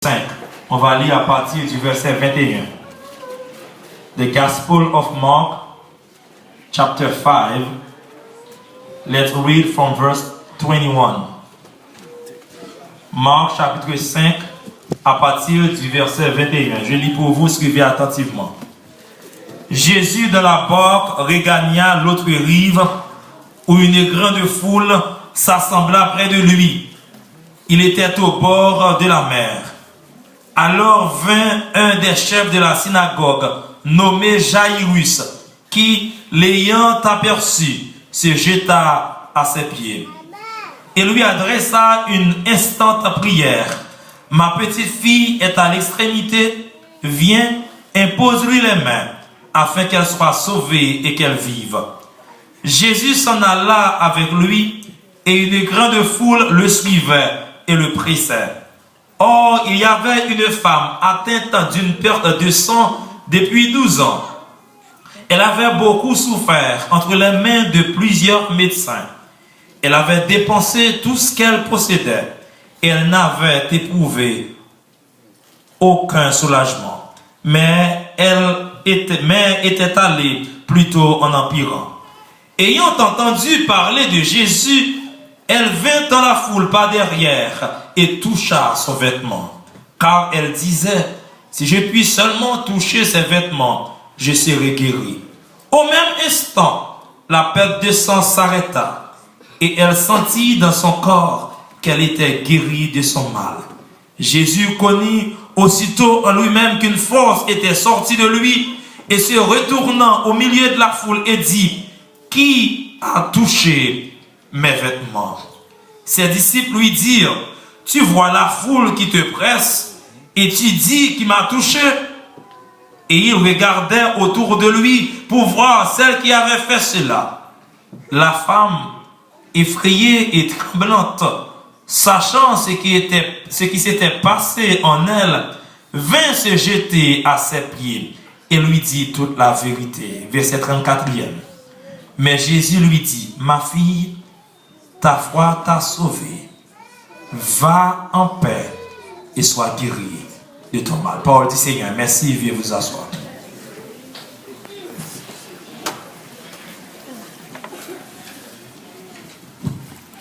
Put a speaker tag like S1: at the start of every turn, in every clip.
S1: 5. On va lire à partir du verset 21. The Gospel of Mark, chapter 5. Let's read from verse 21. Marc chapitre 5, à partir du verset 21. Je lis pour vous, suivez attentivement. Jésus de la barque regagna l'autre rive, où une grande foule s'assembla près de lui. Il était au bord de la mer. Alors vint un des chefs de la synagogue, nommé Jairus, qui, l'ayant aperçu, se jeta à ses pieds et lui adressa une instante prière. Ma petite fille est à l'extrémité, viens, impose-lui les mains, afin qu'elle soit sauvée et qu'elle vive. Jésus s'en alla avec lui, et une grande foule le suivait et le pressait. Or, il y avait une femme atteinte d'une perte de sang depuis 12 ans. Elle avait beaucoup souffert entre les mains de plusieurs médecins. Elle avait dépensé tout ce qu'elle possédait et elle n'avait éprouvé aucun soulagement. Mais elle était allée plutôt en empirant. Ayant entendu parler de Jésus, elle vint dans la foule par derrière et toucha son vêtement. Car elle disait, si je puis seulement toucher ses vêtements, je serai guéri. Au même instant, la perte de sang s'arrêta et elle sentit dans son corps qu'elle était guérie de son mal. Jésus connut aussitôt en lui-même qu'une force était sortie de lui et se retournant au milieu de la foule et dit, qui a touché mes vêtements? Ses disciples lui dirent, tu vois la foule qui te presse et tu dis qui m'a touché? Et il regardait autour de lui pour voir celle qui avait fait cela. La femme, effrayée et tremblante, sachant ce qui s'était passé en elle, vint se jeter à ses pieds et lui dit toute la vérité. Verset 34e. Mais Jésus lui dit, ma fille, ta foi t'a sauvée. Va en paix et sois guérie de ton mal. Parole du Seigneur. Merci, veuillez vous asseoir.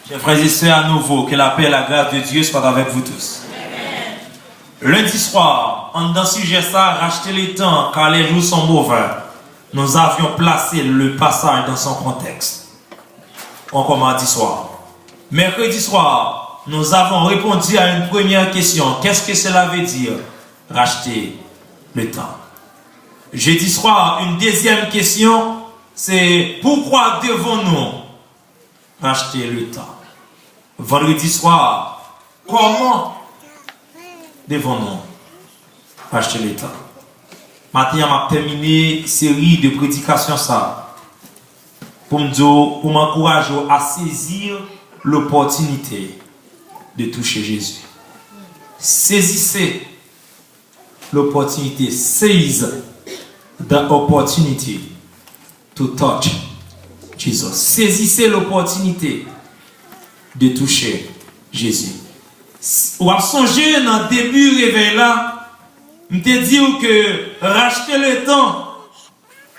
S1: Chers frères et sœurs, à nouveau, que la paix et la grâce de Dieu soient avec vous tous. Amen. Lundi soir, en dans sujet ça, racheter les temps, car les jours sont mauvais. Nous avions placé le passage dans son contexte. On commence mardi soir. Mercredi soir, nous avons répondu à une première question. Qu'est-ce que cela veut dire? Racheter le temps. Jeudi soir, une deuxième question, c'est pourquoi devons-nous racheter le temps? Vendredi soir, comment devons-nous racheter le temps? Maintenant, on a terminé une série de prédications ça pour m'encourager à saisir l'opportunité de toucher Jésus. Saisissez l'opportunité. Seize the opportunity to touch Jesus. Saisissez l'opportunité de toucher Jésus. Ou à songer dans le début réveil là, je te dis que racheter le temps,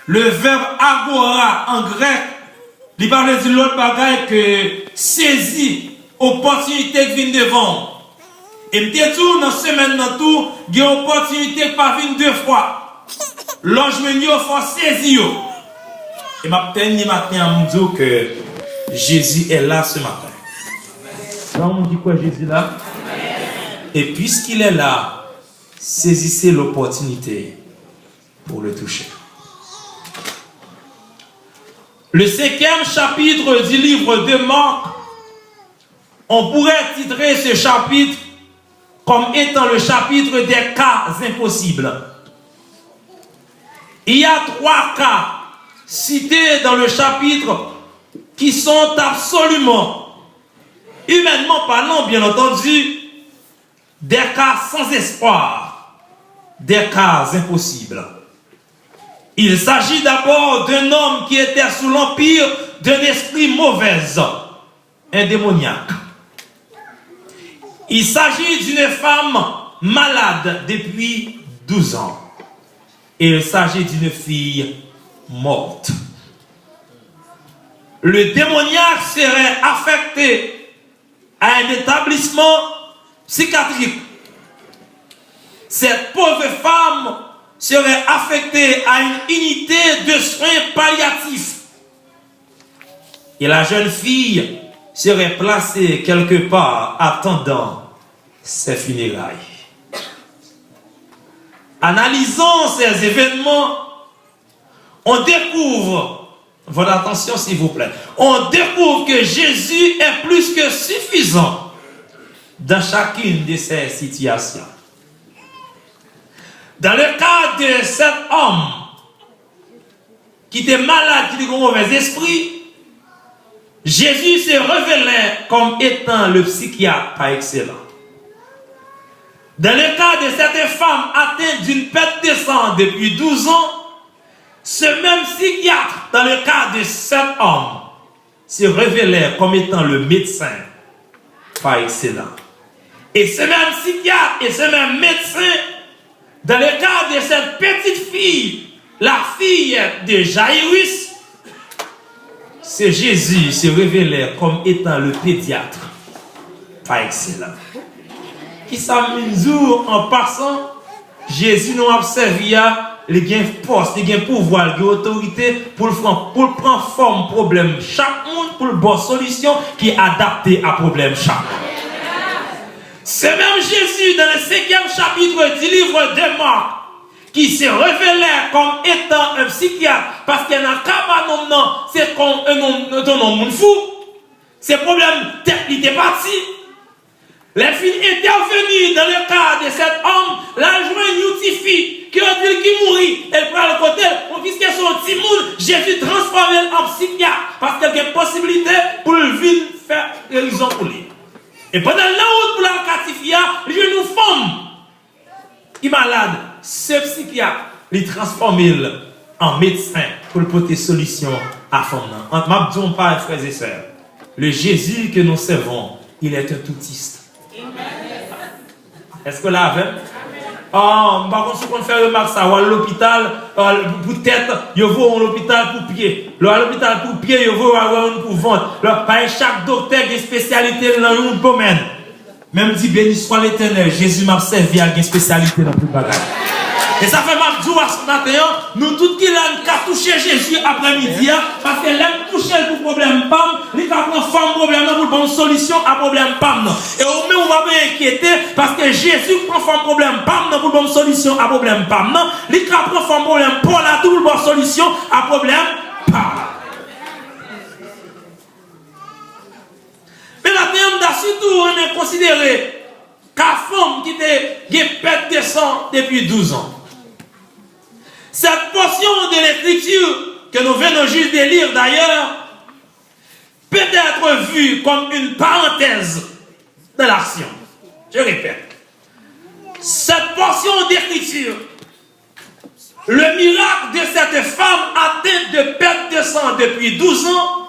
S1: le verbe agora en grec, il parle de l'autre bagaille que saisir opportunité qui vient devant. Et je te dis dans cette semaine dans tout, il y a une opportunité qui pas vient deux fois. Lorsque il faut saisir. Et ma petite matin, je me dis que Jésus est là ce matin. Là, on dit quoi Jésus est là? Et puisqu'il est là, saisissez l'opportunité pour le toucher. Le 5e chapitre du livre de Marc, on pourrait titrer ce chapitre comme étant le chapitre des cas impossibles. Il y a 3 cas cités dans le chapitre qui sont absolument, humainement parlant, bien entendu, des cas sans espoir, des cas impossibles. Il s'agit d'abord d'un homme qui était sous l'empire d'un esprit mauvais, un démoniaque. Il s'agit d'une femme malade depuis 12 ans. Et il s'agit d'une fille morte. Le démoniaque serait affecté à un établissement psychiatrique. Cette pauvre femme serait affectée à une unité de soins palliatifs. Et la jeune fille serait placée quelque part attendant ses funérailles. Analysant ces événements, on découvre, votre attention s'il vous plaît, on découvre que Jésus est plus que suffisant dans chacune de ces situations. Dans le cas de cet homme qui était malade, qui était un mauvais esprit, Jésus se révélait comme étant le psychiatre par excellence. Dans le cas de cette femme atteinte d'une perte de sang depuis 12 ans, ce même psychiatre, dans le cas de cet homme, se révélait comme étant le médecin par excellence. Et ce même psychiatre et ce même médecin, dans le cas de cette petite fille, la fille de Jairus, c'est Jésus se révélait comme étant le pédiatre par excellence. Qui s'amusent en passant, Jésus nous a servi à les gains poste, les gains pouvoir, les autorité pour prendre forme problème chaque monde pour le bonne solution qui est adaptée à problème chaque monde. C'est même Jésus dans le 5e chapitre du livre de Marc qui se révélait comme étant un psychiatre parce qu'il y a un cabanon, non, c'est comme un homme fou. Ces problèmes, il était parti. Les filles intervenues dans le cas de cet homme, la joie notifie qui a dit qu'il mourit, elle prend le côté, puisque son petit monde, Jésus transforme en psychiatre parce qu'il y a une possibilité pour le venir faire guérison pour lui. Et pendant la route pour la catifier, je nous forme qui est malade, ce psychiatre, il transforme en médecin pour le porter solution à femme. En m'abdon pas, frères et sœurs, le Jésus que nous servons, il est un toutiste. Est-ce que là, avec? Oh, par contre, si on fait remarque ça, ou à l'hôpital, pour tête, il faut à l'hôpital pour pied. À l'hôpital pour pied, il faut avoir pour ventre. Par chaque docteur qui a une spécialité dans le domaine. Même dit, béni soit l'Éternel, Jésus m'a servi à une spécialité dans tout le bagage. Et ça fait mal à ce matin, nous tous qui l'ont touché Jésus après-midi, parce que l'aime toucher pour problème PAM, il va prendre forme problème pour bonne solution à problème PAM. Et au moins on va pas inquiéter parce que Jésus prend forme problème PAM pour bonne solution à problème PAM. Il va prendre forme problème pour la double bonne solution à problème PAM. Mais la terme surtout on est considéré qu'à femme qui était perte de sang depuis 12 ans. Cette portion de l'écriture que nous venons juste de lire d'ailleurs peut être vue comme une parenthèse de l'action. Je répète. Cette portion d'écriture, le miracle de cette femme atteinte de perte de sang depuis 12 ans,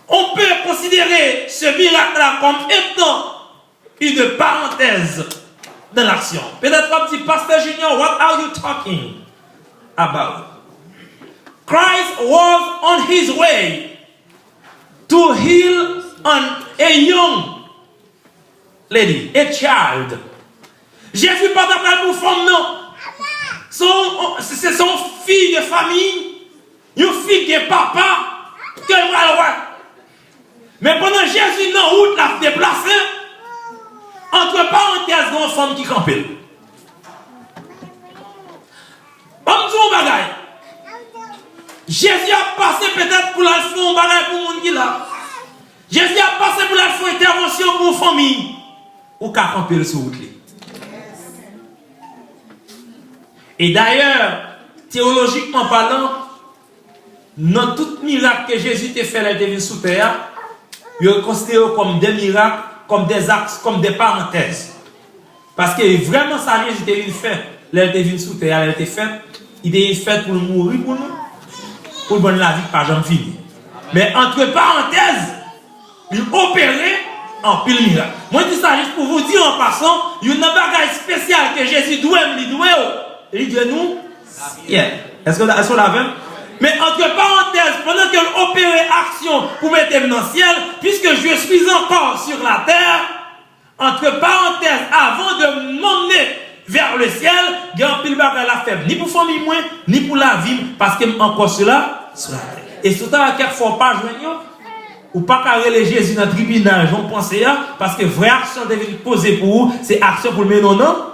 S1: on peut considérer ce miracle-là comme étant une parenthèse de l'action. Peut-être un petit pasteur Junior, what are you talking about? Christ was on his way to heal a young lady, a child. Jésus pas d'appel pour femme, non. C'est son fille de famille, une fille qui est papa, qu'elle va le voir. Mais pendant Jésus dans la route l'a déplacé, entre parenthèses, une femme qui campait. Jésus a passé peut-être pour la faire un bagage pour le monde qui là. Jésus a passé pour la faire intervention pour une famille. Ou qu'à camper sur route. Et d'ailleurs, théologiquement parlant, dans tout miracle que Jésus t'a fait, il était venu sous terre, il est considéré comme des miracles, comme des actes, comme des parenthèses. Parce que vraiment, ça Jésus était venu faire. Il était venu sous terre, il était fait. Il est fait pour mourir pour nous, pour bonne la vie, par jamais fini. Mais entre parenthèses, il opérait en pile miracle. Moi, je dis ça juste pour vous dire en passant, il y a une bagage spéciale que Jésus doit il dit nous. Yeah. Est-ce que la même? Mais entre parenthèses, pendant qu'il opérait action pour mettre dans le ciel, puisque je suis encore sur la terre, entre parenthèses, avant de m'emmener vers le ciel, il y a un pile bagage la faible, ni pour famille moins, ni pour la vie, parce que encore cela sur la terre. Et surtout, à quel fois pas joindre, ou pas carrer Jésus dans le tribunal, j'en pensais, parce que vraie action devait être posée pour vous, c'est action pour le mener non?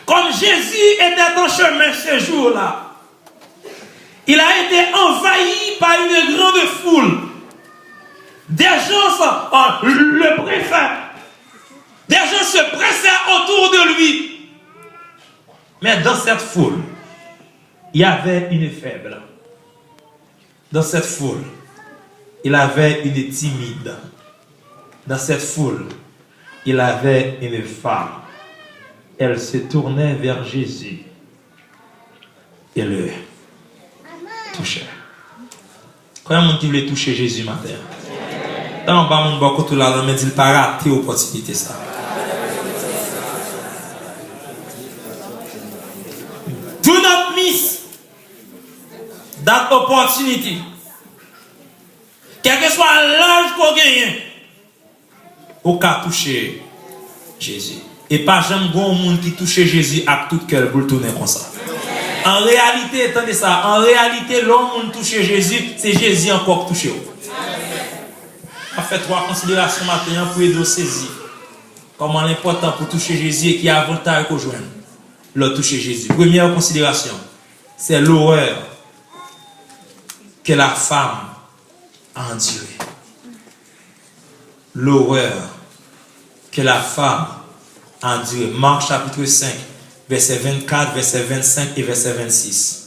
S1: Comme Jésus était en chemin ce jour-là, il a été envahi par une grande foule. Des gens, le préfet, des gens se pressaient autour de lui. Mais dans cette foule, il y avait une faible. Dans cette foule, il avait une timide. Dans cette foule, il avait une femme. Elle se tournait vers Jésus et le touchait. Comment on voulait toucher Jésus matin? Dans le bas, mon beaucoup tout là, mais il n'a pas raté l'opportunité ça. Do not miss that opportunity. Quel que soit l'âge qu'on gagne, au cas toucher Jésus. Et pas jamais bon monde qui touche Jésus à tout cœur pour le tourner comme ça. En réalité, attendez ça, en réalité, l'homme qui touche Jésus, c'est Jésus encore qui touche. On fait trois considérations maintenant pour aider à saisir comment l'important pour toucher Jésus et qui a avantage qu'on joigne. Le toucher Jésus. Première considération, c'est l'horreur que la femme a endurée. L'horreur que la femme a endurée. Marc chapitre 5, verset 24, verset 25 et verset 26.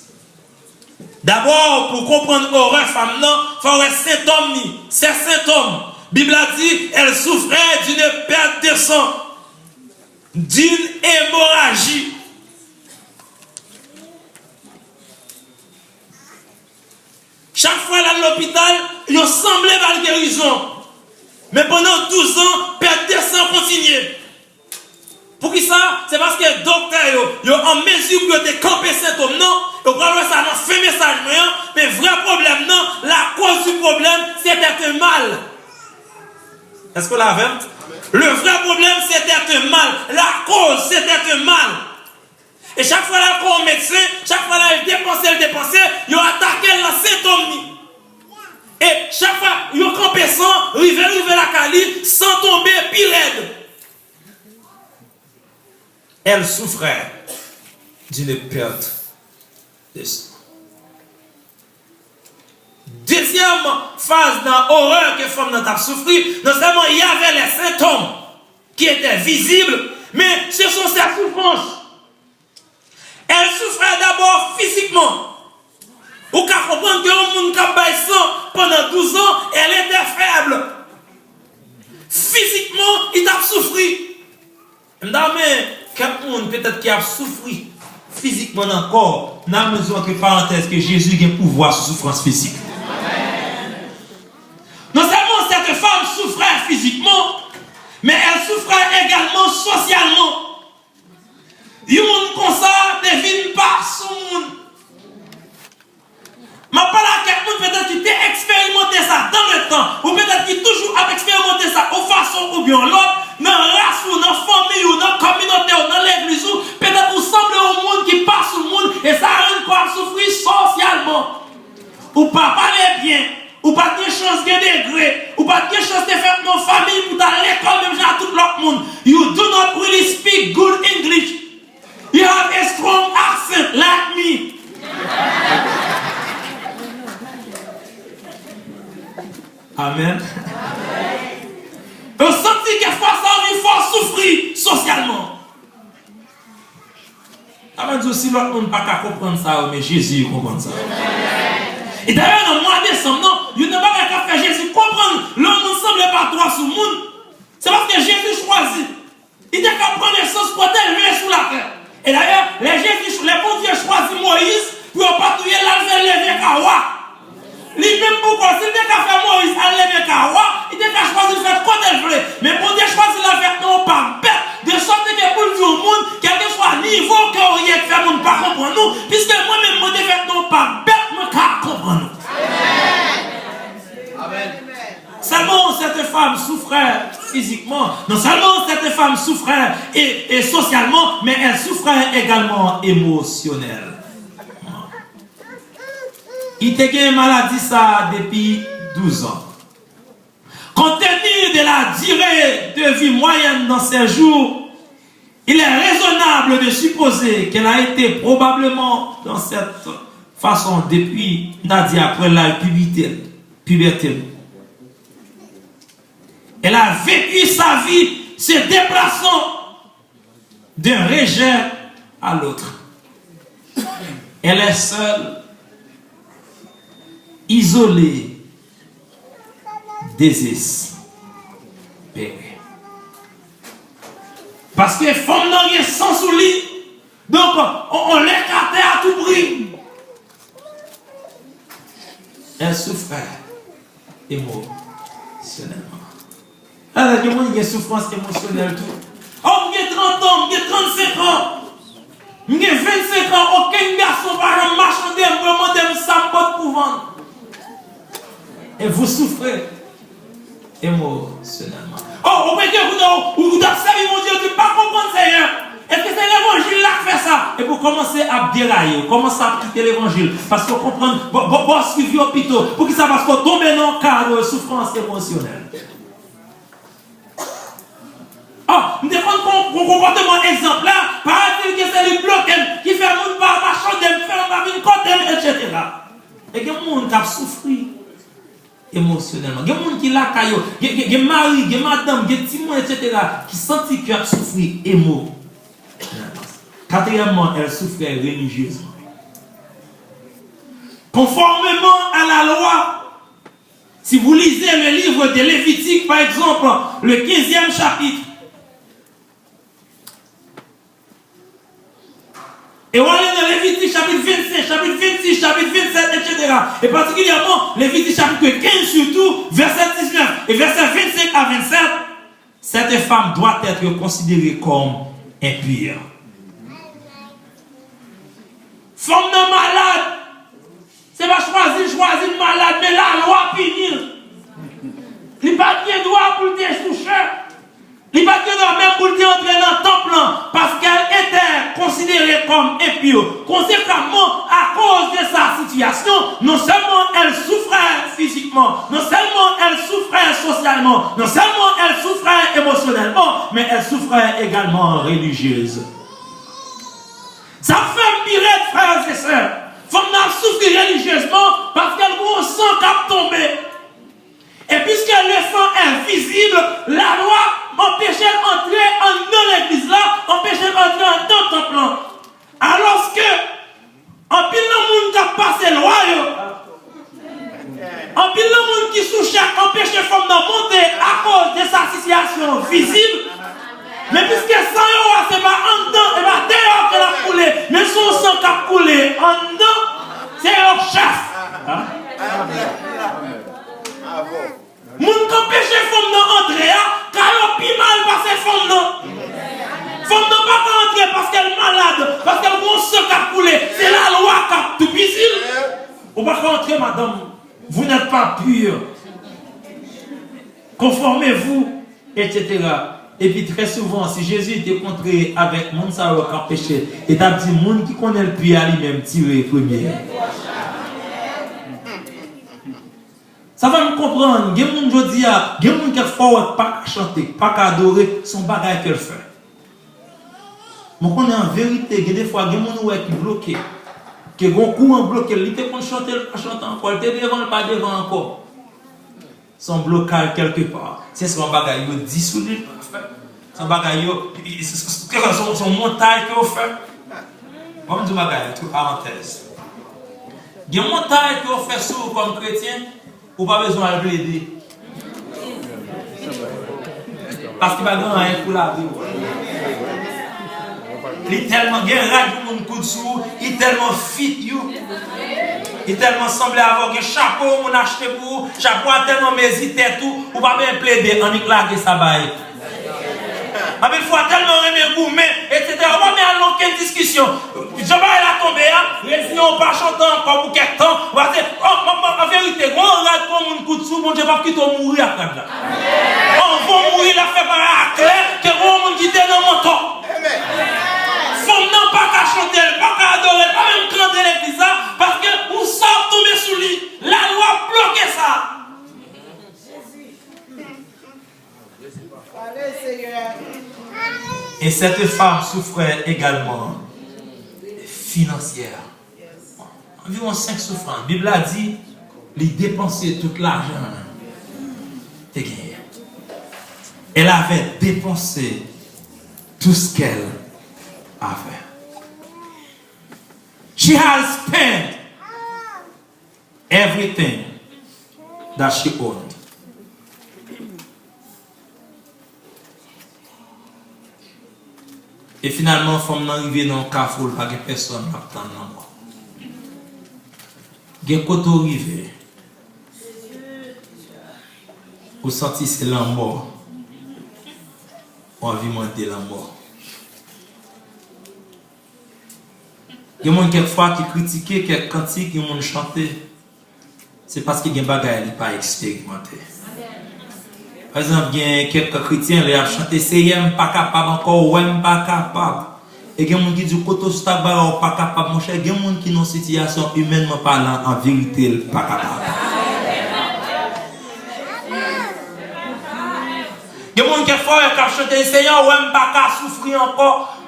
S1: D'abord, pour comprendre l'horreur femme, il faut avoir symptômes. Ces symptômes, la Bible a dit, elle souffrait d'une perte de sang, d'une hémorragie. Chaque fois là à l'hôpital, il semblait avoir la guérison. Mais pendant 12 ans, perte de sang continuait. Pour qui ça? C'est parce que les docteurs sont en mesure de camper ces symptômes. Non, ils prennent ça dans fait message. Mais le vrai problème, non, la cause du problème, c'est d'être mal. Est-ce que vous l'avez? Le vrai problème, c'est d'être mal. La cause, c'est d'être mal. Et chaque fois là, qu'on médecin, chaque fois là, il dépense, il attaque le symptôme. Et chaque fois, il campé sans, river la cali, sans tomber, pile raide. Elle souffrait d'une perte de sang. Deuxième phase dans l'horreur que la femme a souffri, non seulement il y avait les symptômes qui étaient visibles, mais ce sont ses souffrances. Elle souffrait d'abord physiquement. Vous pouvez comprendre que le monde qui a baissé pendant 12 ans, elle était faible. Physiquement, il a souffri. Mais quelqu'un peut-être qui a souffri physiquement encore, n'a besoin que parenthèse que Jésus a un pouvoir sur souffrance physique. Non seulement cette femme souffrait physiquement, mais elle souffrait également socialement. Il y a des gens comme ça, ne vivent pas sur le monde. Je parle à quelqu'un peut-être qui t'a expérimenté ça dans le temps, ou peut-être qui toujours a expérimenté ça aux façons ou bien l'autre, dans la race, ou dans la famille, ou dans la communauté, ou dans l'église, ou peut-être vous semblez au monde qui passe au monde, et ça rend quoi souffrir socialement. Ou pas parler bien, ou pas de chance de degré, ou pas de chance de faire nos familles pour aller à l'école, même à tout l'autre monde. You do not really speak good English. You have a strong accent like me. Amen. On sentit que face à lui, il faut souffrir socialement. Avant de si l'autre monde n'a pas comprendre ça, mais Jésus comprend ça. Et d'ailleurs, dans le mois de décembre, il n'y a pas qu'à faire Jésus comprendre. L'homme ne semble pas droit sur le monde. C'est parce que Jésus choisit. Il n'a qu'à prendre l'essence pour t'élever sur la terre. Et d'ailleurs, les bons Dieu choisit Moïse pour patrouiller la lever Kawa. Lui-même pourquoi c'est Moïse a levé Kawa, il était qu'à choisir de faire quand elle voulait. Mais pour Dieu choisir la faire non pas bête, de sorte que pour dire au monde, quel que soit le niveau que vous avez fait, on ne pas comprendre nous, puisque moi-même, moi, je fais non pas bête, moi, je comprendre nous. Amen. Seulement cette femme souffrait physiquement, non seulement cette femme souffrait et socialement, mais elle souffrait également émotionnellement. Il était une maladie ça depuis 12 ans. Compte tenu de la durée de vie moyenne dans ces jours, il est raisonnable de supposer qu'elle a été probablement dans cette façon depuis, après la puberté. Elle a vécu sa vie se déplaçant d'un rejet à l'autre. Elle est seule, isolée, désespérée. Parce que les femmes n'ont sans sous lit, donc on l'écartait à tout prix. Elle souffrait émotionnellement. Alors, il y a une souffrance émotionnelle tout. Oh, j'ai 30 ans, j'ai 35 ans, j'ai 25 ans, aucun garçon par un marchandé, vraiment des sabots pour vendre. Et vous souffrez émotionnellement. Oh, vous pouvez dire, vous observez, mon Dieu, tu ne peux pas comprendre, Seigneur. Est-ce que c'est l'évangile là qui fait ça? Et vous commencez à dérailler, vous commencez à quitter l'évangile. Parce que vous comprenez, vous suivez l'hôpital. Pour que ça va se tomber dans le cadre de souffrance émotionnelle. Oh, nous devons un comportement exemplaire. Paraît-il que c'est le bloc qui fait monde par marchand, faire ma vie, etc. Et il y a des gens qui ont souffert émotionnellement. Il y a des gens qui l'ont caillou, il y a des maris, il y a des madames, il y a des timons, etc. qui sentent qu'ils ont souffert émotionnellement. Quatrièmement, elle souffrait religieusement. Conformément à la loi, si vous lisez le livre de Lévitique, par exemple, le 15e chapitre, et on est dans Lévitique chapitre 25, chapitre 26, chapitre 27, etc. Et particulièrement, Lévitique chapitre 15 surtout, verset 19 et verset 25 à 27, cette femme doit être considérée comme impure. Femme non malade, c'est pas choisir malade, mais la loi punir. Il n'y a pas de droit pour te toucher. Il n'y a pas de droit même pour te entrer dans le temple parce qu'elle était considérée comme impure. Conséquemment, à cause de sa situation, non seulement elle souffrait physiquement, non seulement elle souffrait socialement, non seulement elle souffrait émotionnellement, mais elle souffrait également religieuse. Ça fait mirer, frères et sœurs. Faut qu'on souffrir religieusement parce qu'elle a un sang qui a tombé. Et puisque le sang est visible, la loi empêchait d'entrer dans l'église là, empêchait d'entrer dans le temple. Alors que, en pile de monde qui a passé le roi, en pile de monde qui sous chaque empêche les femmes de monter à cause de sa situation visible. Mais puisque sang c'est pas en dedans, et pas dehors qu'elle a coulé, mais son sang qui a coulé en dedans, c'est leur chef. Moun qui empêche les femmes d'entrer, car ils ont plus mal par ces femmes. Femmes n'ont pas entrer parce qu'elle est malade, parce qu'elle a un sang qui a coulé. C'est la loi qui a tout visible. Vous ne pouvez pas entrer, madame. Vous n'êtes pas pure. Conformez-vous, etc. Et puis très souvent, si Jésus était contré avec mon savoir qui a péché, et t'as dit, monde qui connaît le puits à lui-même, tirer premier. Ça va me comprendre. Il y a des gens qui disent, pas chanter, pas adorer, son bagage qu'elle fait. Mais on est en vérité, il y a des fois, il y a des gens qui bloquent, qui ont un courant bloqué, ils te font chanter, pas chanter encore, ils te devant, pas devant encore. Son blocage quelque part. C'est son bagage, il dissolu. Son bagage, son montagne que vous faites. On va me dire bagage, entre parenthèses. Il y a un montagne que vous faites sourd comme chrétien, ou pas besoin de l'aider. Parce qu'il n'y a pas rien pour la vie. Il est tellement guerre, il est tellement fit, il Il tellement semblait avoir un chapeau, mon acheté pour chapeau a tellement hésité tout, ou pas bien plaider, en éclater ça bail. Il faut tellement aimer gourmet, etc. On va mettre à aucune discussion. Je vais la tomber, on pas chanter encore pour quelques temps. On va dire, en vérité, on regarde comme un coup de sous, bon Dieu va quitter mourir après là. On va mourir la fait par la clair, que on va quitter dans mon temps. Faut non pas qu'à chanter, pas qu'à adorer, pas même cranter l'église, parce que vous savez tomber sous lui. La loi bloque ça. Allez, Seigneur. Et cette femme souffrait également financière. Environ 5 souffrances. La Bible a dit, il dépensait tout l'argent. Elle avait dépensé tout ce qu'elle avait. She has spent everything that she owned. Et finalement, femme n'arrive dans le carrefour, pas de personne qui attend dans moi. Il y a un côté arrivé. Vous sentez c'est la mort. On va monter la mort. Il y a des gens quelquefois qui critiquent quelques cantiques, qui ont chanté. C'est parce qu'il y a des bagages qui ne sont pas expérimentés. Par exemple, il y a quelques chrétiens qui ont chanté c'est yem pas capable encore, ouem pas capable. Et il y a des gens qui disent que c'est pas capable, mon cher. Il y a des gens qui sont dans une situation humainement parlant, en vérité, pas capable. Il y a des gens qui ont chanté Seigneur, ouem pas capable, souffrir encore.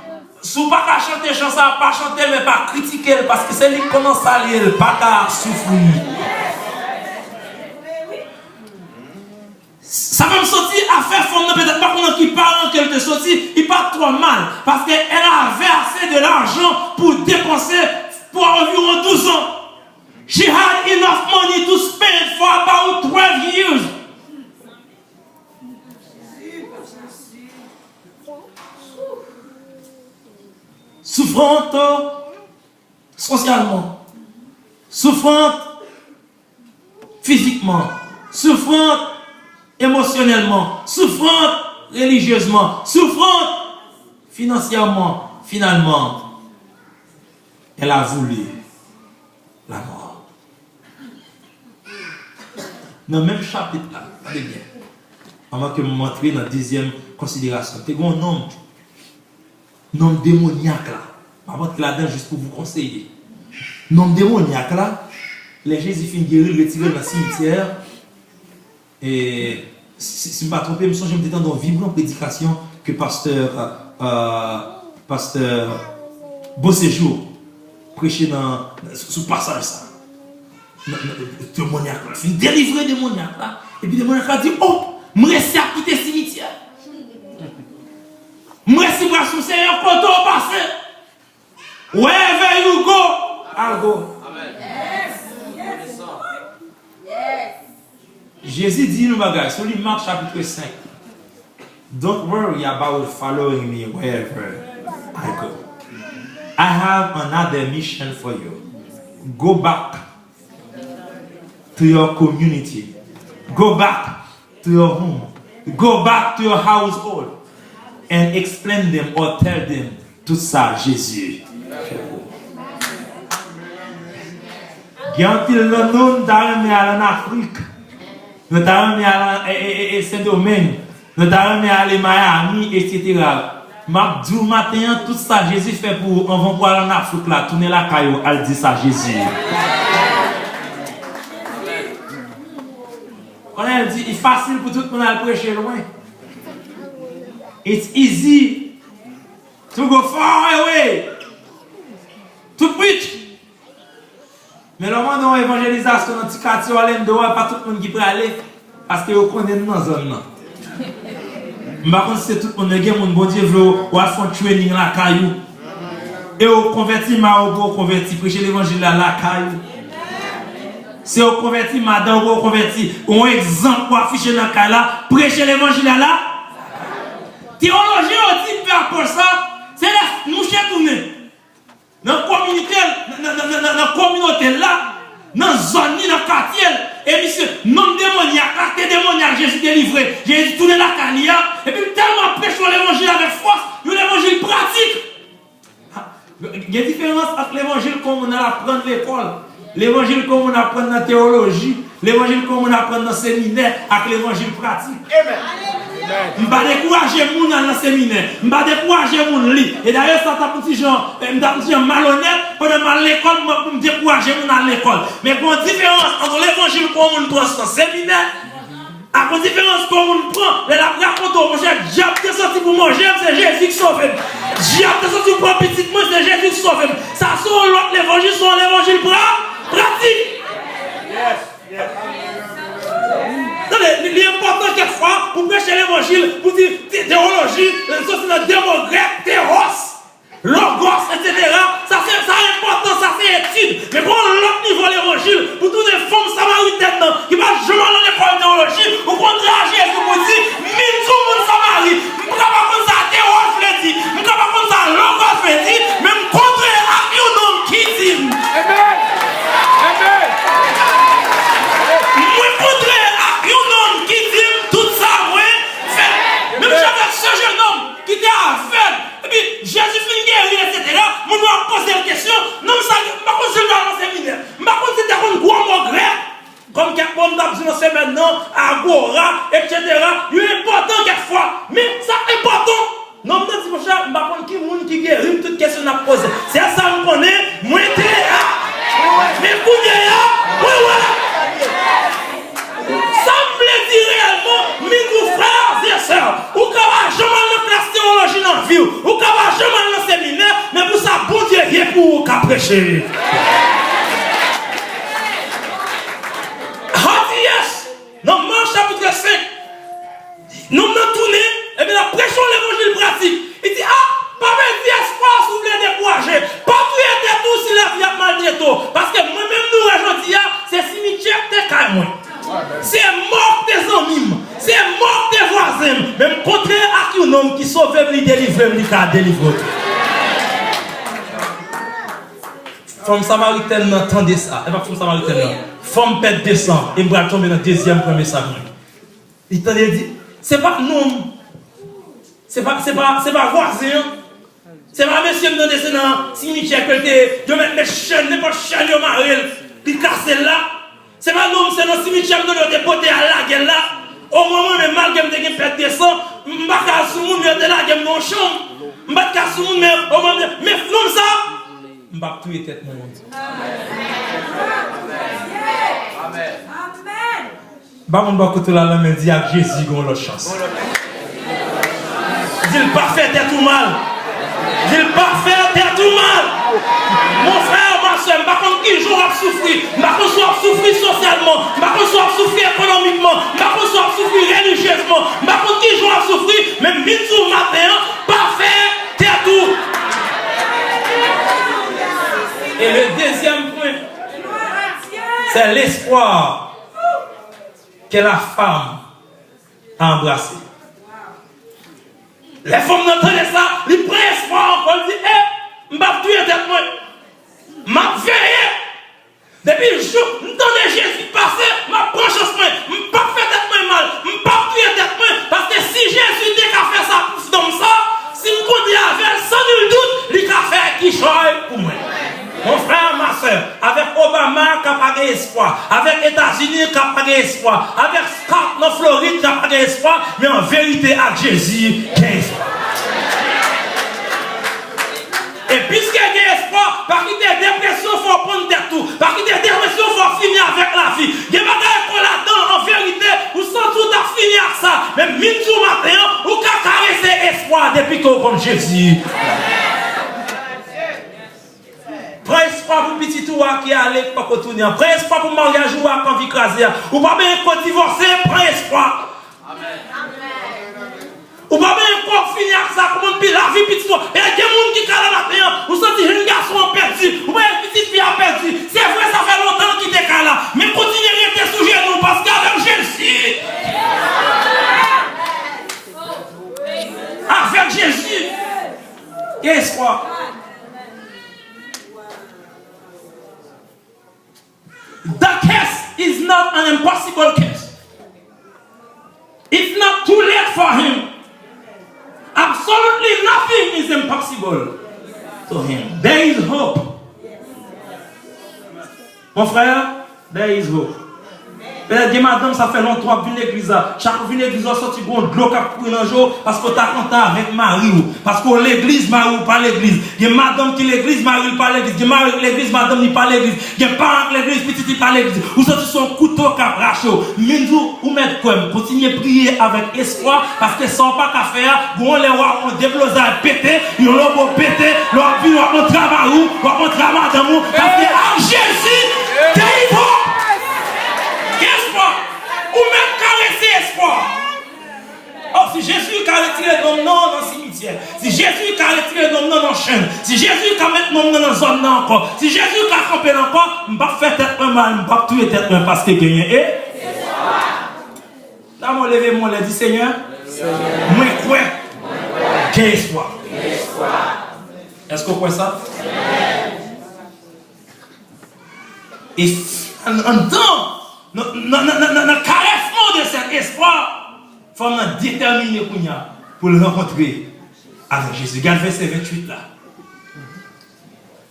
S1: Si vous ne pouvez pas chanter chanson, pas chanter, mais pas critiquer, parce que c'est lui qui commence à lire, pas qu'à souffrir. Ça va me sortir à faire fondre, peut-être pas pendant qu'il parle qu'elle te sortit, il part trop mal, parce qu'elle avait assez de l'argent pour dépenser pour environ 12 ans. She had enough money to spend for about 12 years. Souffrante socialement, souffrante physiquement, souffrante émotionnellement, souffrante religieusement, souffrante financièrement. Finalement, elle a voulu la mort. Dans le même chapitre là, regardez bien, avant que je me montre dans la deuxième considération, c'est un nom démoniaque là. Par contre, là-dedans, juste pour vous conseiller. Nom démoniaque là, les Jésus finissent guérir, retirés dans le cimetière. Et si je ne me trompe, je me suis dans une vibrante prédication que pasteur Beauséjour prêchait sous passage ça. Démoniaque là, il délivrer démoniaque là. Et puis démoniaque là dit, oh, je reste à quitter le cimetière. Moi, si vous avez un poteau passé, wherever you go, I'll go. Amen. Yes. Yes. Jésus dit nous bagaille, sur Marc chapitre 5. Don't worry about following me wherever I go. I have another mission for you. Go back to your community. Go back to your home. Go back to your household. And explain them or tell them tout ça, Jésus. Quand il le nom d'armée en Afrique, nous d'armée à Saint-Domingue, nous d'armée à Miami, etc. Mabdou matin, tout ça, Jésus fait pour on va voir en Afrique là, tourner la caillou, elle dit ça, Jésus. Quand elle dit, il est facile pour tout le monde à prêcher loin. It's easy to go far away to preach. Mais le monde dans l'évangélisation, dans le quartier, pas tout le monde qui peut aller parce que vous connaissez dans la zone. Par contre, c'est tout le monde qui a un bon Dieu, ou à faire un training dans la caillou. Et vous convertissez, vous convertissez, prêchez l'évangile dans la caillou. Si vous convertissez, madame, vous convertissez, un exemple pour afficher dans la caillou, prêchez l'évangile là. Théologie, on dit pour ça, c'est là, nous chez tourner. Dans la communauté là, dans la zone, dans le quartier. Et monsieur, non démoniaque, acte démoniaque, Jésus délivré. Jésus tourné la carrière. Et puis tellement prêchons l'évangile avec force, l'évangile pratique. Il y a une différence entre l'évangile comme on apprend à l'école, l'évangile comme on apprend dans la théologie, l'évangile comme on apprend dans le séminaire, avec l'évangile pratique. Amen. Je ne vais pas décourager les gens dans le séminaire. Je ne vais pas décourager les gens lire. Et d'ailleurs, ça t'a petit genre malhonnête pendant l'école pour me décourager les gens dans l'école. Mais il y a une différence entre l'évangile qu'on prend dans le séminaire. À la différence qu'on prend, elle a raconté au projet, diable t'es sorti pour manger, c'est Jésus qui sauve. Diable t'es sorti pour petit moi, c'est Jésus qui sauve. Ça sont l'autre l'évangile, sont l'évangile pratique. Yes. L'important quelquefois, pour prêcher l'évangile, pour dire théologie, société démocrate, théros, logos, etc. Ça c'est important, ça c'est étude. Mais pour l'autre niveau l'évangile, pour toutes les femmes samaritaines qui vont jouer dans l'école de théologie, au contraire, Jésus vous dit, mille tout le monde samarie, je ne peux pas comme ça théos, je l'ai dit, je ne peux pas comme ça logos, je l'ai dit, même contraire à un homme qui dit. Amen. Amen. Moi, contraire à un homme qui dit tout ça, moi, même j'avais ce jeune homme qui était aveugle. Et puis, Jésus finit guérir, etc. Moi, je me pose des questions. Non, ça, je ne vais pas continuer dans le séminaire. Je ne vais pas continuer dans le gros mot grec. Comme quelqu'un qui dit maintenant, Agora, etc. Il est important quelquefois. Mais ça est important. Non, je ne sais pas qui est qui guérit, toute question à poser. C'est ça que je connais. Moi, je suis là. Mais écoutez, oui. Ça me dit réellement, mes frères et sœurs, ou qu'on va jamais dans la classe théologie dans la vie, ou qu'on va jamais dans le séminaire, mais pour ça, bon Dieu, rien pour vous prêcher. Dans Marc chapitre 5, nous avons tourné, et bien nous prêchons l'évangile pratique. Il dit, pas de espoir si vous voulez décourager. Pas tout tout si la vie a mal de tout. Parce que moi-même, nous, aujourd'hui, c'est cimetière de caille. C'est mort des amis, c'est mort des voisins. Même contraire à un homme qui sauve, il délivre, il délivre. Femme samaritaine, entendez ça. Elle va femme samaritaine. Femme pète descend. Et va tomber dans le deuxième premier salut. Il t'a dit, c'est pas nous. C'est pas voisin. C'est pas monsieur qui descend dans le cimetière que de mettre les chaînes, n'importe chaîne de marel, qui casse là. C'est pas nous, c'est dans le cimetière de dépoter à la gueule là. Au moment où malgré que je pète descend, je ne vais pas casser le monde de la gueule dans la chambre. Je ne vais pas casser le monde, mais au moment mais non ça. Je ne vais pas tuer tête mon monde. Amen. Amen. Bah mon bakoutou la main dit à Jésus qu'on a la chance. Dis le parfait t'es tout mal. Dis le parfait t'es tout mal. Mon frère, ma soeur, je ne sais pas qui jour à souffrir. Je ne sais pas soit souffrir socialement. Je ne sais pas soit souffrir économiquement. Je ne sais pas soit souffrir religieusement. Je ne sais pas qui jour à souffrir. Mais midi au matin, parfait t'es tout. Et le deuxième point, c'est l'espoir que la femme a embrassé. Les femmes n'entendent ça, ils prennent espoir encore, ils disent, je vais tuer tête moi. Je vais veiller. Depuis le jour, je donne Jésus passer, je prends chance moi. Je ne vais pas faire tête moi mal, je ne vais pas tuer tête moi. Parce que si Jésus dit qu'à faire ça comme ça, si je continue avec sans nul doute, il va faire qui choisit pour moi. Mon frère, ma soeur, avec Obama, qui a pas espoir, avec États-Unis, qui a pas espoir, avec Scott, dans Floride, qui a pas espoir, mais en vérité, avec Jésus, qui a espoir. Et puisqu'il y a espoir, parce qu'il y a des dépressions, il faut prendre des tout. Parce qu'il y a des dépressions, il faut finir avec la vie. Il y a des bagages qu'on attend, en vérité, ou sans tout à finir avec ça. Mais midi au matin, ou qu'à caresser espoir depuis qu'on compte Jésus. Prends espoir pour petit tour qui allait pas continuer. Prends espoir pour mariage ou à vie crasée. Ou pas bien qu'on divorcer, prends espoir. Ou pas bien qu'on finisse avec ça, comment puis la vie petit tour. Et il y a des gens qui calent la matin, ou senti un garçon perdu, ou bien une petite fille a perdu. C'est vrai, ça fait longtemps qu'il était là. Mais continuez à rester sous genoux parce qu'avec Jésus. Avec Jésus. Il y a espoir. impossible case. It's not too late for him. Absolutely nothing is impossible to him. There is hope. Mon frère, there is hope. Peut-être madame, ça fait longtemps que vous venez à l'église. Chaque fois que vous venez à l'église, vous sortez bon de l'eau qui dans le jour parce que vous êtes content avec Marie. Parce que l'église, Marie ou pas l'église. Il y a madame qui l'église, Marie pas l'église. Il y a l'église, madame ni pas l'église. Il y a parents qui l'église, petit pas l'église. Vous sortez son couteau qui a raché. Mais vous mettez quoi? Continuez à prier avec espoir parce que ça n'a pas qu'à faire. Vous les rois ont développé à péter. Ils ont pété. Leur vie, leur travail, leur travail, parce que en Jésus, délivre. Espoir, ou même caresser espoir. Oh, si Jésus a retiré le nom dans le cimetière, si Jésus a retiré le nom dans la chaîne, si Jésus a mis le nom dans la zone encore, si Jésus a campé encore, je ne vais pas faire tête un mal, je ne vais pas tuer tête un parce que gagné. Là, je levé mon dit Seigneur, moi quoi? Quel espoir. Est-ce que vous croyez ça? Et en temps, dans le caressement de cet espoir, il faut nous déterminer pour le rencontrer avec Jésus. Regarde verset 28 là.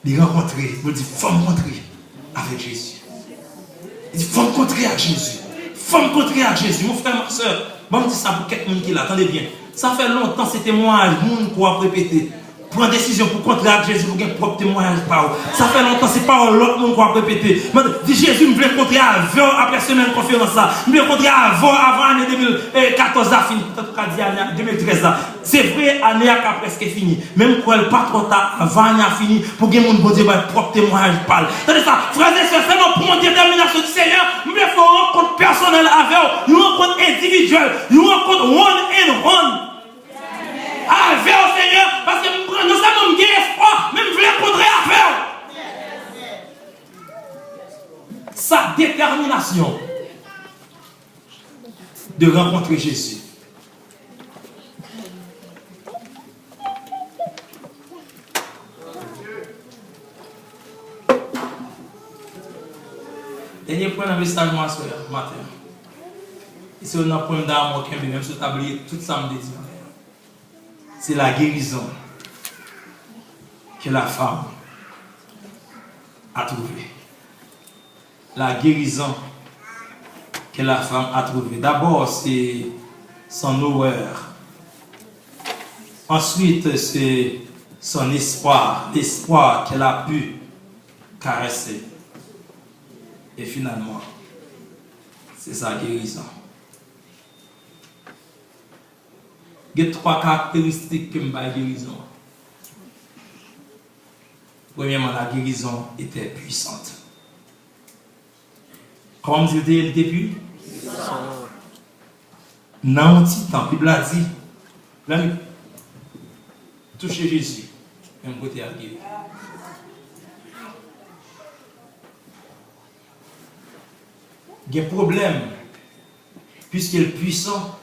S1: Il rencontrer, il dit, il faut me rencontrer avec Jésus. Il dit, il faut me rencontrer avec Jésus. Il faut me rencontrer avec Jésus. Mon frère, ma soeur, je dis ça pour quelqu'un qui là. Attendez bien. Ça fait longtemps, c'est témoignage, monde pour répéter. Prends décision pour contrer avec Jésus, pour gagner propre témoignage par. Ça fait longtemps, c'est pas l'autre monde qui va répéter. Dis Jésus, je voulais contrer avant, après semaine conférence ça. Je voulais contrer avant l'année 2014 a fini. En tout cas, 2013 là. C'est vrai, l'année a presque fini. Même quand elle pas trop tard, avant l'année a fini, pour gagner mon bon Dieu, propre témoignage par. C'est ça, frères et sœurs, seulement pour une détermination du Seigneur, je voulais faire une rencontre personnelle avec vous, une rencontre individuelle, une rencontre one and one. Avec le Seigneur, parce que nous avons un espoir, même je voulais avec sa détermination de rencontrer Jésus. Dernier point dans le message matin. Ici, on a un point d'amour qui est même sur le tablier tout samedi. C'est la guérison que la femme a trouvée. La guérison que la femme a trouvée. D'abord, c'est son horreur. Ensuite, c'est son espoir. L'espoir qu'elle a pu caresser. Et finalement, c'est sa guérison. Il y a trois caractéristiques que je vais guérison. Premièrement, la guérison était puissante. Comment je dis, elle était puissante? Dans un petit temps, la Bible a dit, touchez Jésus, même côté à guérir. Il y a un problème, puisqu'il est puissant.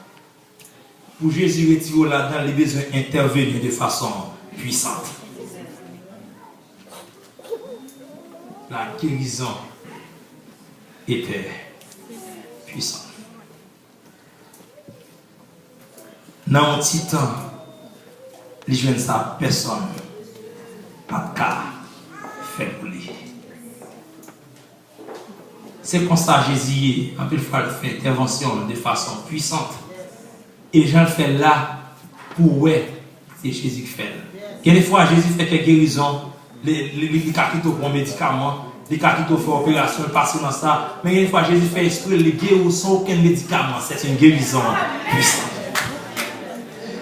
S1: Pour Jésus retirer là-dedans, il a besoin d'intervenir de façon puissante. La guérison était puissante. Dans un petit temps, les jeunes savent personne pas qu'à faire pour lui. C'est comme ça Jésus, en plus, fait intervention de façon puissante. Et Jean le fait là pour ouais, c'est Jésus qui fait. Quelques fois, Jésus fait quelques guérisons, les capitaux pour un médicament, les capitaux pour opération, passer dans ça. Mais quelques fois, Jésus fait esprit, les guérir sans aucun médicament. C'est une guérison puissante.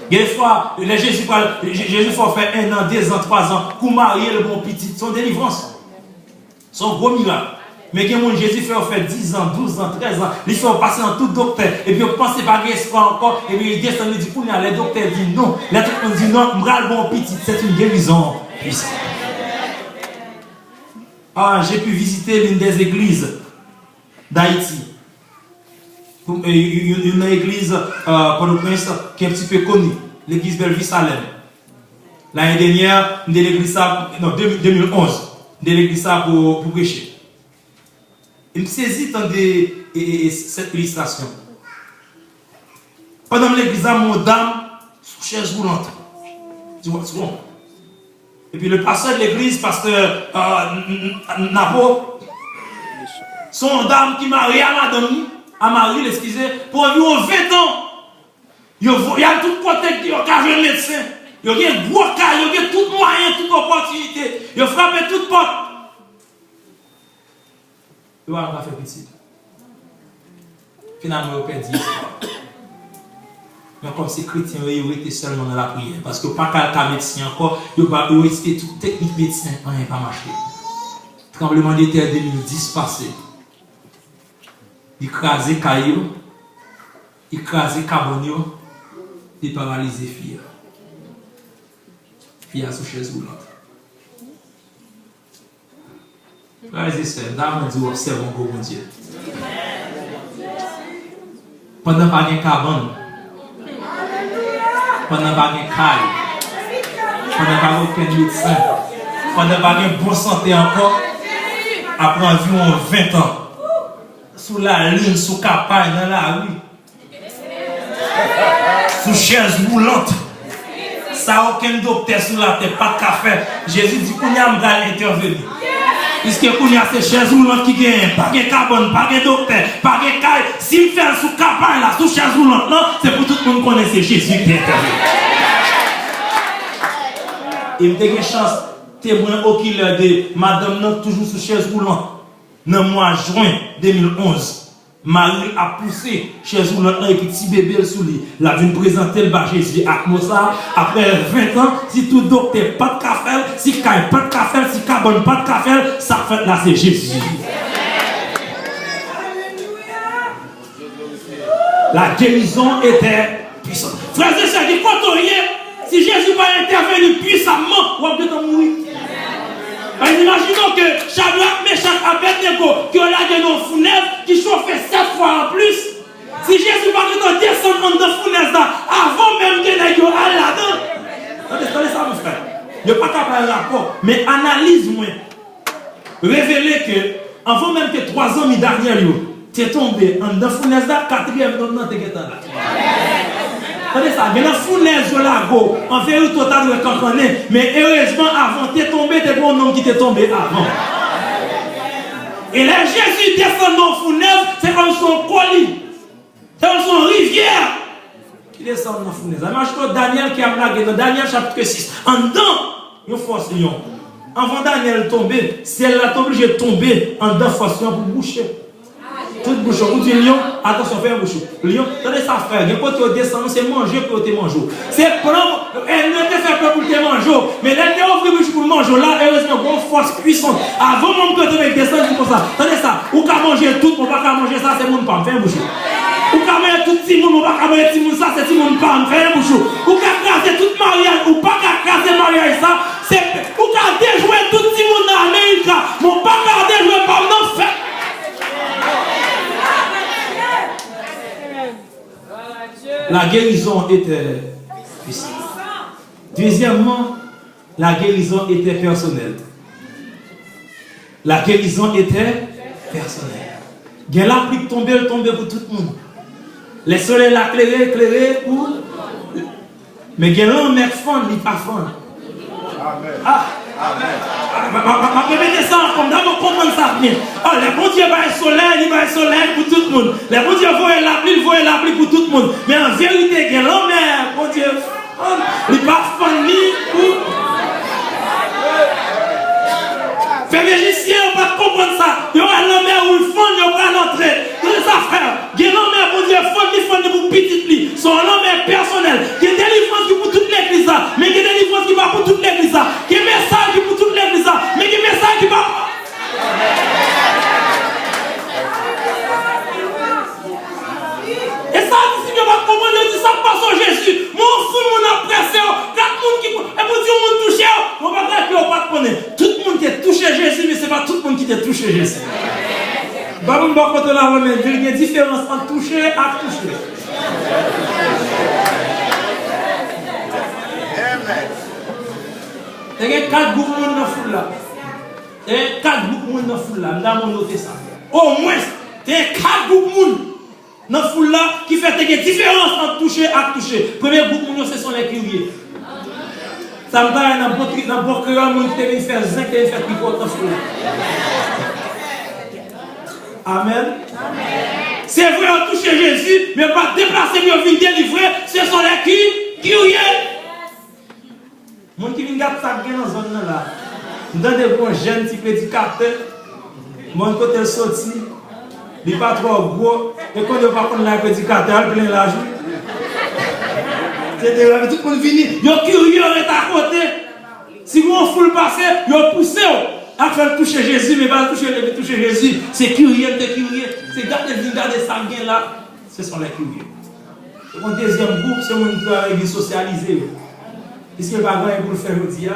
S1: Quelques fois, Jésus faut faire 1 an, 2 ans, 3 ans, pour marier le bon petit, son délivrance. Son gros miracle. Mais quand Jésus fait 10 ans, 12 ans, 13 ans, il fait passer dans tout docteur. Et puis on pense pas qu'il espoir encore. Et puis il descend, il dit, pour les docteurs disent non. Les docteurs disent non, le bon petit, c'est une guérison puissante. Ah, j'ai pu visiter l'une des églises d'Haïti. Une église, Port-au-Prince, qui est un petit peu connue. L'église Bellevue Salem. L'année dernière, l'église ça, non, 2011, l'église ça pour prêcher. Il me saisit dans cette illustration. Pendant l'église, mon dame, sous chaise roulante. Tu vois, c'est bon. Et puis le pasteur de l'église, pasteur Napo, son dame qui marie à madame, à Marie, excusez, pour environ 20 ans. Il y a tout côté qui a un médecin. Il y a un gros cas, il y a tout moyen, toute opportunité. Il a frappé toute porte. Il va pas faire petit. Finalement, il a perdu. Mais comme ces chrétiens, ils étaient seulement dans la prière. Parce que pas qu'un médecin encore, ils ont essayé toute technique médecin, rien pas marché. Tremblement de terre 2010 passé. Il crasé caillou, il crasé carbonio, il paralysé fille. Fille à sous chaise roulante. Frères et sœurs, d'abord nous observons pour mon Dieu. Pendant pas de carbone, pendant pas de caille, pendant pas aucun médecin, pendant pas de bonne santé encore, après environ 20 ans. Sous la ligne, sous campagne, dans la rue. Sous chaise roulante. Ça aucun docteur sous la tête, pas de café. Jésus dit qu'on y a intervenir. Puisque qu'on y a ces chaises roulantes qui gagnent, pas de carbone, pas de docteur, pas de caille. Si me fait sous campagne là, sous chaise roulante, non, c'est pour tout le monde connaître Jésus qui est intervenu. Et me donne chance, témoin oculaire de madame non toujours sous chaise roulante. Dans le mois de juin 2011, Marie a poussé chez vous un petit bébé sous lui. La vient présenter le bas Jésus à ça. Après 20 ans, si tout docteur pas de café, si caille pas de café, si carbone pas de café, ça fait là c'est Jésus. La guérison était puissante. Frères et sœurs, il faut rien. Si Jésus va intervenir puissamment, on peut mourir. Imaginons que Shadrach, Meshach, Abednego, qui ont là nos funèbres, qui chauffaient 7 fois en plus. Si Jésus va descendre dans la fournaise avant même que les gens aillent là-dedans. Attendez ça, mon frère. Il n'y a pas qu'à parler rapport, mais analyse-moi. Révélez que, avant même que 3 ans dernier, tu es tombé dans la fournaise, 4e dans le temps. Attendez ça, il y a une fournaise là, en vérité total de cancané, mais heureusement avant, tu es tombé, tu es bon homme qui t'est tombé avant. Et là, Jésus descend dans la fournaise, c'est comme son colis, c'est comme son rivière qui descend dans la fournaise. Imagine Daniel qui a blagué dans Daniel chapitre 6. En dedans, il y a une force lion. Avant Daniel tomber, si elle a obligé de tomber en dedans, force lion pour boucher. Tout bouchon, ou tu lion, attention, fais un bouchon. Lion, attendez ça, frère, quand tu descends, c'est manger pour te manger. C'est prendre, elle ne te fait pas pour te manger, mais elle te offre bouche pour manger. Là, heureusement, une force puissante. Avant même que tu descendes, c'est comme ça. Attendez ça, ou qu'à manger tout, on va pas manger ça, c'est mon pas, fais un bouchon. Ou qu'à manger tout petit monde, on va pas manger tout monde, ça, c'est mon pas, fais un bouchon. Ou qu'à craser tout mariage, ou pas qu'à craser mariage, ça, c'est, ou qu'à déjouer tout petit monde dans l'Amérique, mon pas qu'à déjouer par non, fait. La guérison était puissante. Deuxièmement, la guérison était personnelle. La guérison était personnelle. Il y a la pluie qui tombait, elle tombait pour tout le monde. Les soleils la éclairé pour. Mais il y a l'homme qui fond, il n'est pas fond. Ah! Je vais mettre ça comme d'abord comprendre ça bien. Oh, les bons dieux va le soleil, il va le soleil pour tout le monde. Les bons dieux voient la pluie pour tout le monde. Mais en vérité, l'homme est bon Dieu, il n'est pas famille pour. Fait magicien, on va comprendre ça. Il y aura l'homme où il fond, il y aura l'entrée. C'est ça, frère. Il y a l'homme bon Dieu, fond pour petite lit. Son homme est personnel. Il y a des délivrances qui pour toute l'église, mais il y a des délivrances qui va pour toute l'église. Il y a des messages qui pour toute l'église, mais il y a des messages qui va. Et ça, si je vais comprendre, je dis ça passe au Jésus. Mon fou, mon impression, 4 monde qui. Et mon Dieu, on touché. On va pas qu'on va connaître. Tout le monde qui est touché Jésus, mais ce n'est pas tout le monde qui est touché Jésus. Bah, on va contre la remède. Il y a une différence entre toucher et toucher. Il y a 4 groupes dans la foule là. Il y a 4 groupes dans la foule là. Nous avons noté ça. Au moins, il y a 4 groupes de monde dans la foule là qui fait une différence entre toucher et toucher. Premier groupe de monde, ce sont les curieux. Ça me parle dans le bon cœur, monde qui vient faire zinc et faire picote dans la foule. Amen. C'est vrai, on touche Jésus, mais pas déplacer, mais on vient délivrer, ce sont les curieux. Les gens qui viennent garder ça dans la zone là, dans des bons jeunes petits prédicateurs, mon côté sorti, il n'est pas trop gros, et quand on va prendre la prédicateur, il plein la joue. C'est là, tout le monde vient, il est curieux, il est à côté. Si vous en foule passer, il est poussé. Après toucher Jésus, mais pas toucher Jésus, c'est curieux, c'est curieux. C'est garder ça là, ce sont les curieux. Mon deuxième groupe, c'est mon qui est socialisé. Est-ce que pas pour le faire aujourd'hui?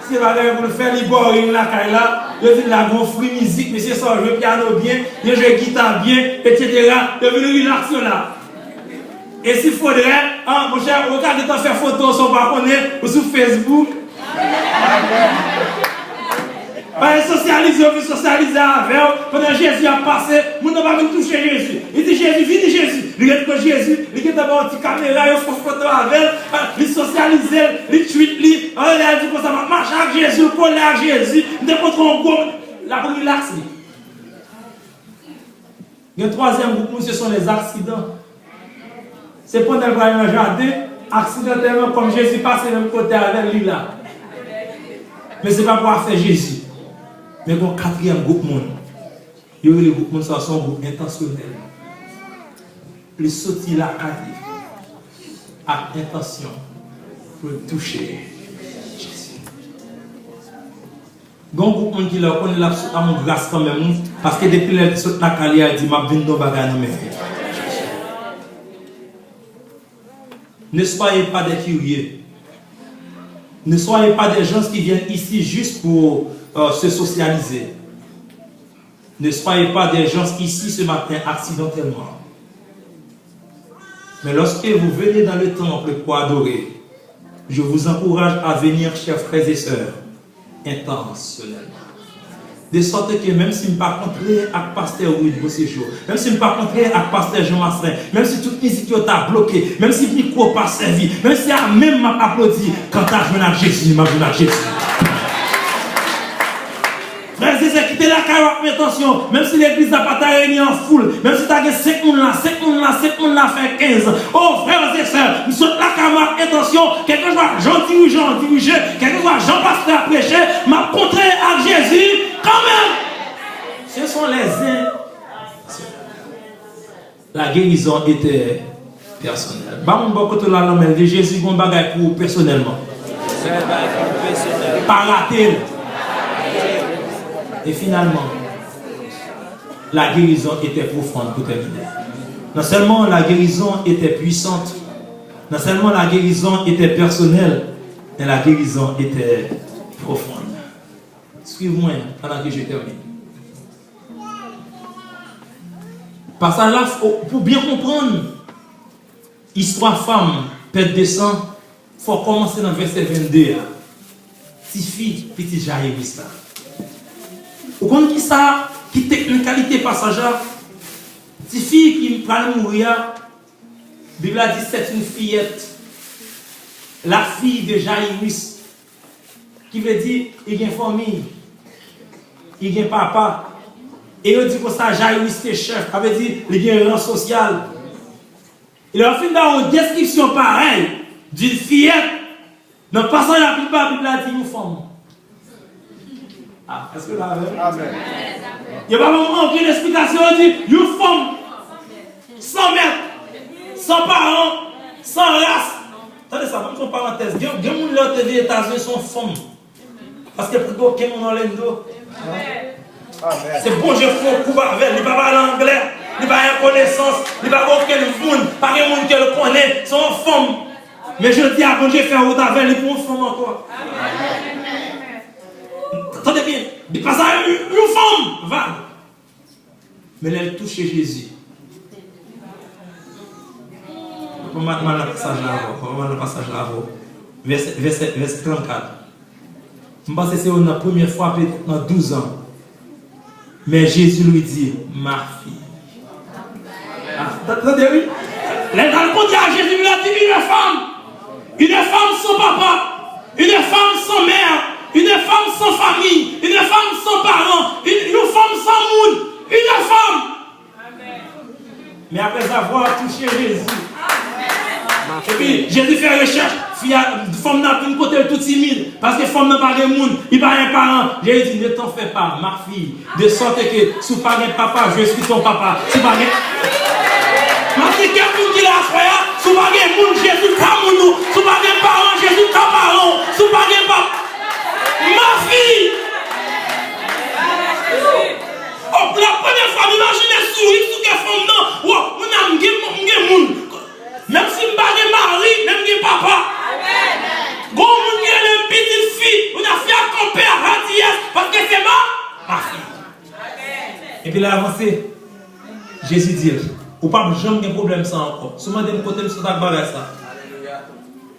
S1: Si pas pour le faire, il boit une la caille là, il dit la gonfle musique, mais c'est ça, je joue piano bien, je joue guitare bien, etc. Il veut une relaxation là. Et s'il faudrait, mon cher, regardez de faire photo sur le ou sur Facebook. Pas socialiser, on socialiser avec eux. Pendant que Jésus a passé, nous n'avons pas touché Jésus. Il dit Jésus, viens Jésus. Il dit que Jésus, il dit d'abord une petite caméra, il faut photo avec il socialise, il tweet, il dit que ça marche avec Jésus, il colle avec Jésus, il démontre un groupe. La pour relax. Le troisième groupe, ce sont les accidents. C'est pendant le voyage jardin, accidentellement, comme Jésus passe le même côté avec lui là. Mais ce n'est pas pour faire Jésus. Mais le quatrième groupe, il y a le groupe, ça c'est un groupe intentionnel. Il sortit la caille avec intention pour toucher Jésus. Il y a un groupe qui leur connaît à mon grâce quand même, parce que depuis qu'il saute la caille, il dit, ma vie ne va pas gagner. Ne soyez pas des curieux. Ne soyez pas des gens qui viennent ici juste pour se socialiser. Ne soyez pas des gens ici ce matin accidentellement. Mais lorsque vous venez dans le temple pour adorer, je vous encourage à venir, chers frères et sœurs, intentionnellement. De sorte que même si je ne suis pas rencontré avec Pasteur Louis de Beauséjour, même si je ne suis pas rencontré avec Pasteur Jean Masserin, même si toute musique est bloquée, même si le micro n'est pas servi, même si même m'a applaudi, quand tu as joué à Jésus, m'a joué à Jésus. Frères et sœurs, quittez la carotte, attention, même si l'église n'a pas réuni en foule, même si tu as 5 personnes là, 5 personnes là, fait 15. Oh, frères et sœurs, nous sommes la carotte, attention, quelque soit gentil ou gentil, quelque soit Jean Pasteur à prêcher, m'a contré à Jésus. Quand même, ce sont les uns. La guérison était personnelle. Jésus a un bagage pour personnellement. Pas raté. Et finalement, la guérison était profonde pour terminer. Non seulement la guérison était puissante, non seulement la guérison était personnelle, mais la guérison était profonde. Suivez-moi pendant que je termine. Parce que là, pour bien comprendre histoire femme, perte de sang, il faut commencer dans le verset 22. Petite fille, petit Jaïris là. Vous comprenez qui ça, qui est une qualité passagère? Petite fille qui va mourir, la Bible a dit c'est une fillette. La fille de Jaïris, qui veut dire il y a une famille. Il y a un papa. Et on dit que ça, Jaïris est chef. Ça veut dire qu'il y a un rang social. Il a fait dans une description pareille d'une fillette. Dans le passage, la Bible a dit une femme. Ah, est-ce que là, amen? Il n'y a pas vraiment aucune explication. On dit une femme. Sans mère. Sans parents. Sans race. Attendez ça, comme une parenthèse. Il y a des gens qui ont des États-Unis sont femmes. Parce que pour aucun monde dans l'endo. C'est bon, je fais un coup avec, il ne parle pas l'anglais, il n'a pas de connaissance, il n'a pas aucun monde, pas de monde qui le connaît, c'est une femme. Mais je dis à bon Dieu, faire route avec, il pour une femme encore. Attendez bien, il passe à une femme, va. Mais elle touche Jésus. On va le passage là, verset 34. Je pense que c'est la première fois, peut-être dans 12 ans, Mais Jésus lui dit, ma fille. Attendez, oui. Dans le contraire, Jésus lui a dit, une femme sans papa, une femme sans mère, une femme sans famille, une femme sans parents, une femme sans monde, une femme. Amen. Mais après avoir touché Jésus, et puis Jésus fait recherche, femme n'a pas une côté tout timide, parce que femme n'a pas de monde, il n'a pas un parent. Jésus dit, ne t'en fais pas, ma fille, de sorte que si tu n'as pas de papa, je suis ton papa. Si tu n'as pas parce que quelqu'un qui l'a fait, si tu n'as pas de monde, Jésus t'a moun, si tu n'as pas de parents, Jésus t'a parent, si tu n'as pas de papa. Ma fille! Oh, la première fois, imaginez sourire sur quelle femme non. Oh, on a un monde. Même si je ne pas de mari, même de papa. Quand on a une petite fille, on a fait un compère à Radias parce que c'est ma fille. Et puis là, avancé, Jésus dit, ou pas jamais de problème ça encore. Seulement de côté de ça,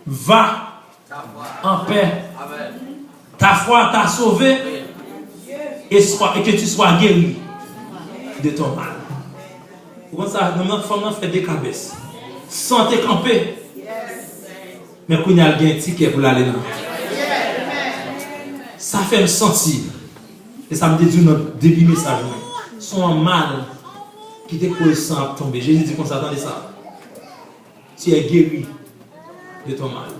S1: va en paix. Ta foi t'a sauvé et que tu sois guéri de ton mal. Comment ça, notre femme fait des cabesses. Santé campé. Mais qu'on y a un ticket pour aller là. Ça fait me sentir. Et ça me dit notre début message. Son mal qui te cause sans tomber. Jésus dit qu'on s'attendait ça. Tu es guéri de ton mal.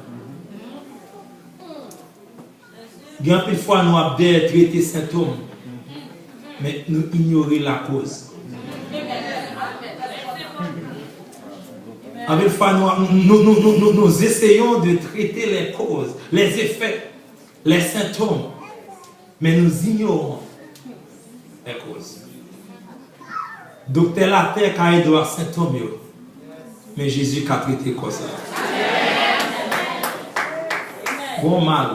S1: Il y a une fois nous avons traité les symptômes, mais nous ignorons la cause. Avec fois nous essayons de traiter les causes, les effets, les symptômes, mais nous ignorons les causes. Docteur la terre quand il doit symptômes, mais Jésus a traité comme ça. Bon mal.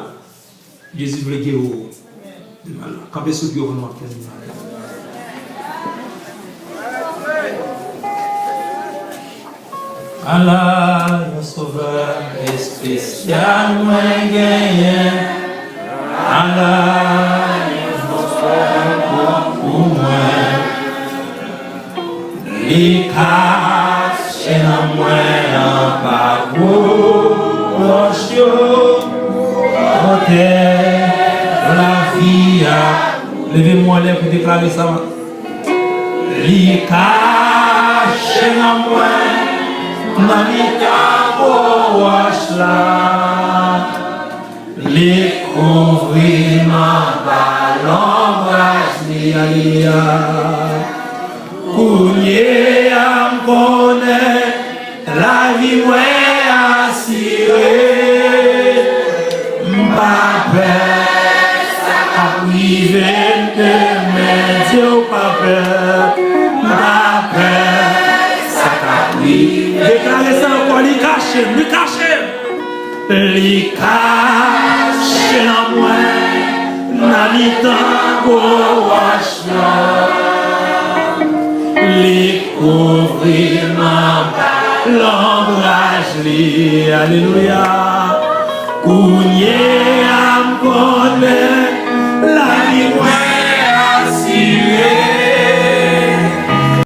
S1: Jésus voulait guérir de mal. Quand vous êtes guéri, Allah, le sauveur est spécial, moi gagné. Allah, le sauveur pour moi. Les caches en moi en parcours, la vie a levez-moi les pour déclarer ça. Les caches en moi. Namita wash la, les couvrir ma ballon brasli alia, cougner à me connaître la vie moi assurée, ma peur ça a privé de mes Dieu pas peur, ma peur ça a privé. Déclarez ça encore, les cacher, les cacher. Les cacher en moi, n'habitant qu'au wachla. Les couvrir ma l'ombrage, les alléluia. Cougner à me connaître, la vie assurée.